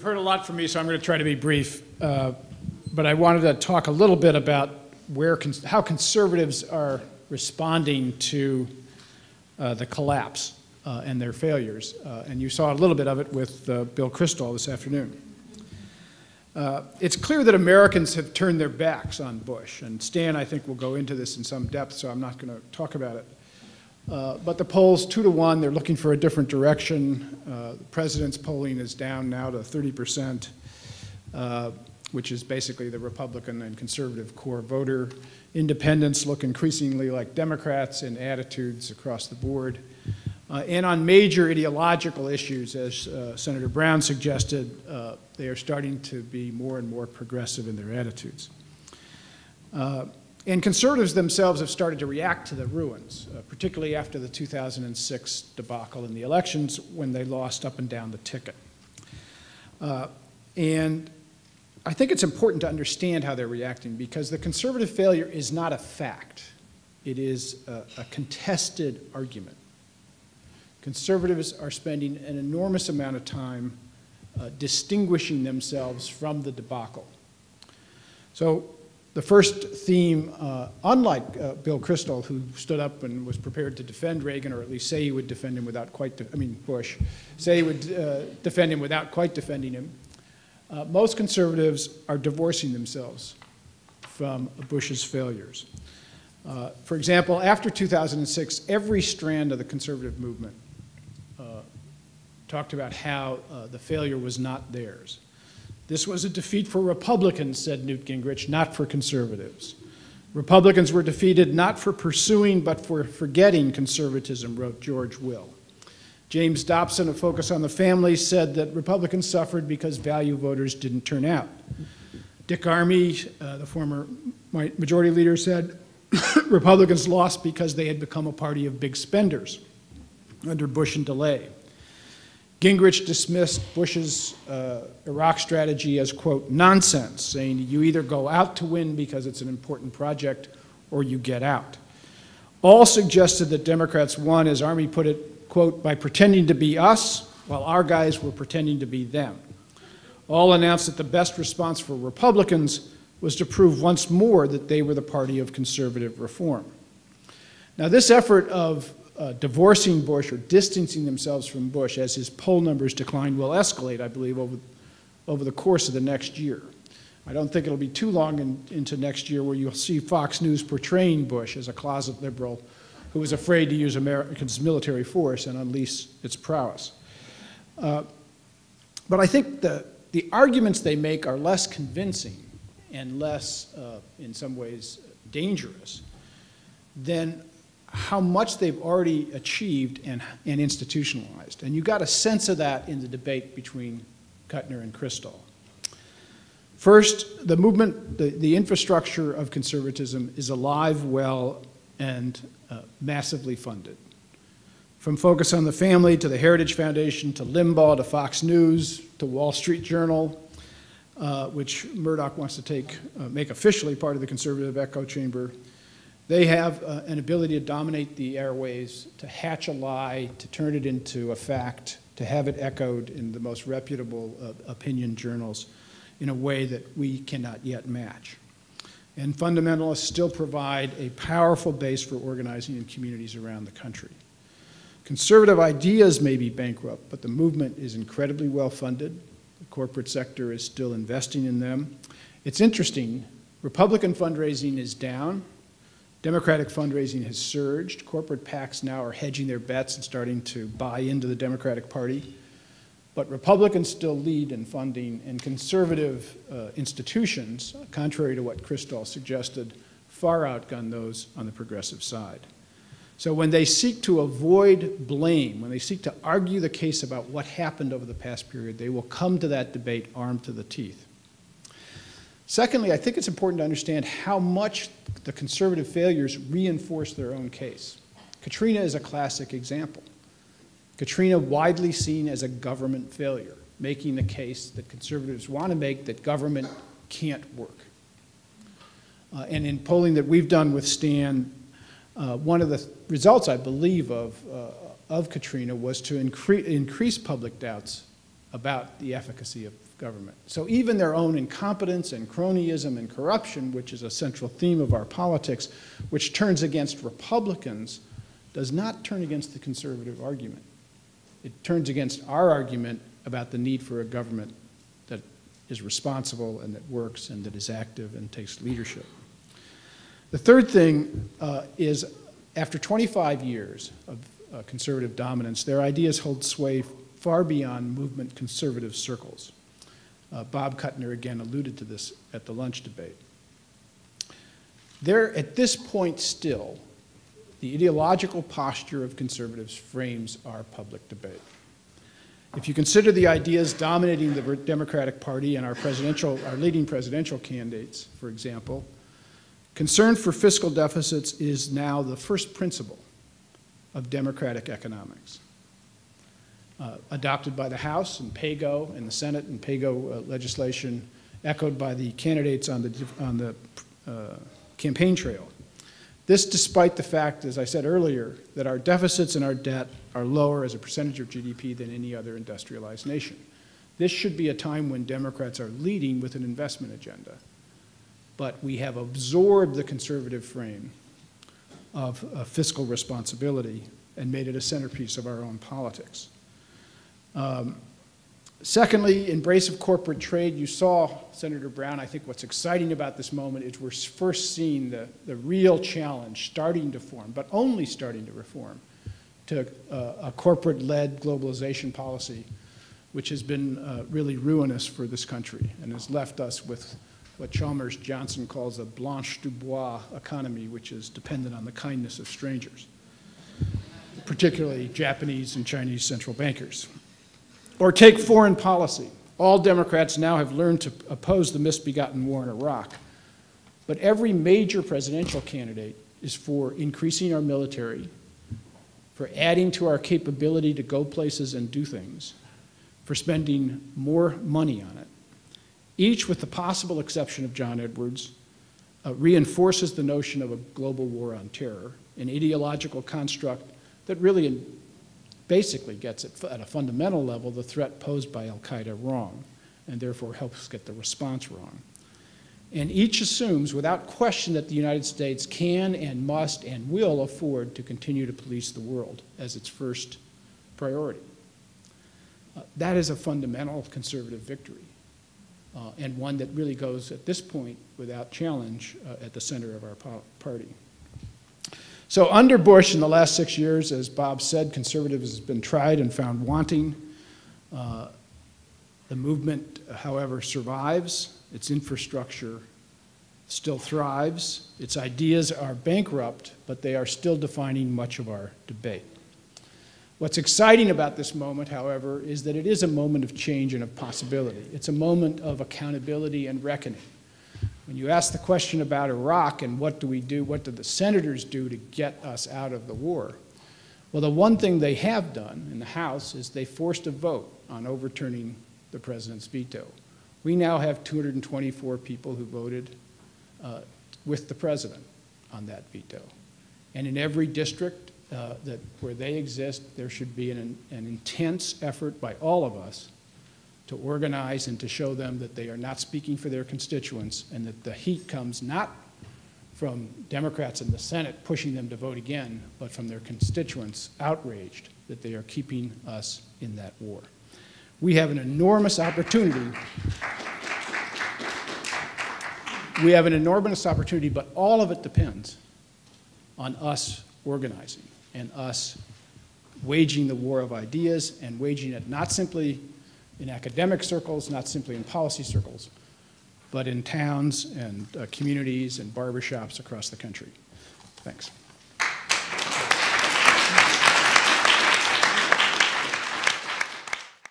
You've heard a lot from me, so I'm going to try to be brief. But I wanted to talk a little bit about how conservatives are responding to the collapse and their failures. And you saw a little bit of it with Bill Kristol this afternoon. It's clear that Americans have turned their backs on Bush. And Stan, I think, will go into this in some depth, so I'm not going to talk about it. But the polls, 2-1, they're looking for a different direction. The president's polling is down now to 30%, which is basically the Republican and conservative core voter. Independents look increasingly like Democrats in attitudes across the board. And on major ideological issues, as Senator Brown suggested, they are starting to be more and more progressive in their attitudes. And conservatives themselves have started to react to the ruins, particularly after the 2006 debacle in the elections when they lost up and down the ticket. And I think it's important to understand how they're reacting because the conservative failure is not a fact. It is a contested argument. Conservatives are spending an enormous amount of time distinguishing themselves from the debacle. So the first theme, unlike Bill Kristol, who stood up and was prepared to defend Reagan, or at least say he would defend him without quite, Bush, say he would defend him without quite defending him, most conservatives are divorcing themselves from Bush's failures. For example, after 2006, every strand of the conservative movement talked about how the failure was not theirs. This was a defeat for Republicans, said Newt Gingrich, not for conservatives. Republicans were defeated not for pursuing, but for forgetting conservatism, wrote George Will. James Dobson of Focus on the Family said that Republicans suffered because value voters didn't turn out. Dick Armey, the former majority leader, said Republicans lost because they had become a party of big spenders under Bush and DeLay. Gingrich dismissed Bush's Iraq strategy as, quote, nonsense, saying you either go out to win because it's an important project or you get out. All suggested that Democrats won, as Armey put it, quote, by pretending to be us while our guys were pretending to be them. All announced that the best response for Republicans was to prove once more that they were the party of conservative reform. Now, this effort of divorcing Bush or distancing themselves from Bush as his poll numbers decline will escalate, I believe, over the course of the next year. I don't think it'll be too long into next year where you'll see Fox News portraying Bush as a closet liberal who was afraid to use America's military force and unleash its prowess. But I think the arguments they make are less convincing and less, in some ways, dangerous than how much they've already achieved and institutionalized. And you got a sense of that in the debate between Kuttner and Kristol. First, the movement, the infrastructure of conservatism is alive, well, and massively funded. From Focus on the Family to the Heritage Foundation to Limbaugh to Fox News to Wall Street Journal, which Murdoch wants to make officially part of the conservative echo chamber. They have an ability to dominate the airways, to hatch a lie, to turn it into a fact, to have it echoed in the most reputable opinion journals in a way that we cannot yet match. And fundamentalists still provide a powerful base for organizing in communities around the country. Conservative ideas may be bankrupt, but the movement is incredibly well funded. The corporate sector is still investing in them. It's interesting, Republican fundraising is down. Democratic fundraising has surged. Corporate PACs now are hedging their bets and starting to buy into the Democratic Party. But Republicans still lead in funding, and conservative institutions, contrary to what Kristol suggested, far outgun those on the progressive side. So when they seek to avoid blame, when they seek to argue the case about what happened over the past period, they will come to that debate armed to the teeth. Secondly, I think it's important to understand how much the conservative failures reinforce their own case. Katrina is a classic example. Katrina widely seen as a government failure, making the case that conservatives want to make that government can't work. And in polling that we've done with Stan, one of the results, I believe, of Katrina was to increase public doubts about the efficacy of government. So even their own incompetence and cronyism and corruption, which is a central theme of our politics, which turns against Republicans, does not turn against the conservative argument. It turns against our argument about the need for a government that is responsible and that works and that is active and takes leadership. The third thing is, after 25 years of conservative dominance, their ideas hold sway far beyond movement conservative circles. Bob Kuttner again alluded to this at the lunch debate. At this point still, the ideological posture of conservatives frames our public debate. If you consider the ideas dominating the Democratic Party and our leading presidential candidates, for example, concern for fiscal deficits is now the first principle of democratic economics. Adopted by the House and PAYGO and the Senate and PAYGO legislation, echoed by the candidates on the campaign trail. This despite the fact, as I said earlier, that our deficits and our debt are lower as a percentage of GDP than any other industrialized nation. This should be a time when Democrats are leading with an investment agenda. But we have absorbed the conservative frame of fiscal responsibility and made it a centerpiece of our own politics. Secondly, embrace of corporate trade. You saw, Senator Brown, I think what's exciting about this moment is we're first seeing the real challenge starting to form, but only starting to reform, to a corporate-led globalization policy, which has been really ruinous for this country and has left us with what Chalmers Johnson calls a Blanche Dubois economy, which is dependent on the kindness of strangers, particularly Japanese and Chinese central bankers. Or take foreign policy. All Democrats now have learned to oppose the misbegotten war in Iraq. But every major presidential candidate is for increasing our military, for adding to our capability to go places and do things, for spending more money on it. Each, with the possible exception of John Edwards, reinforces the notion of a global war on terror, an ideological construct that really basically gets at a fundamental level the threat posed by al-Qaeda wrong, and therefore helps get the response wrong. And each assumes without question that the United States can and must and will afford to continue to police the world as its first priority. That is a fundamental conservative victory, and one that really goes at this point without challenge at the center of our party. So under Bush in the last 6 years, as Bob said, conservatism has been tried and found wanting. The movement, however, survives. Its infrastructure still thrives. Its ideas are bankrupt, but they are still defining much of our debate. What's exciting about this moment, however, is that it is a moment of change and of possibility. It's a moment of accountability and reckoning. When you ask the question about Iraq and what do we do, what do the senators do to get us out of the war? Well, the one thing they have done in the House is they forced a vote on overturning the president's veto. We now have 224 people who voted with the president on that veto. And in every district where they exist, there should be an intense effort by all of us to organize and to show them that they are not speaking for their constituents and that the heat comes not from Democrats in the Senate pushing them to vote again, but from their constituents outraged that they are keeping us in that war. We have an enormous opportunity. We have an enormous opportunity, but all of it depends on us organizing and us waging the war of ideas and waging it not simply in academic circles, not simply in policy circles, but in towns and communities and barbershops across the country. Thanks.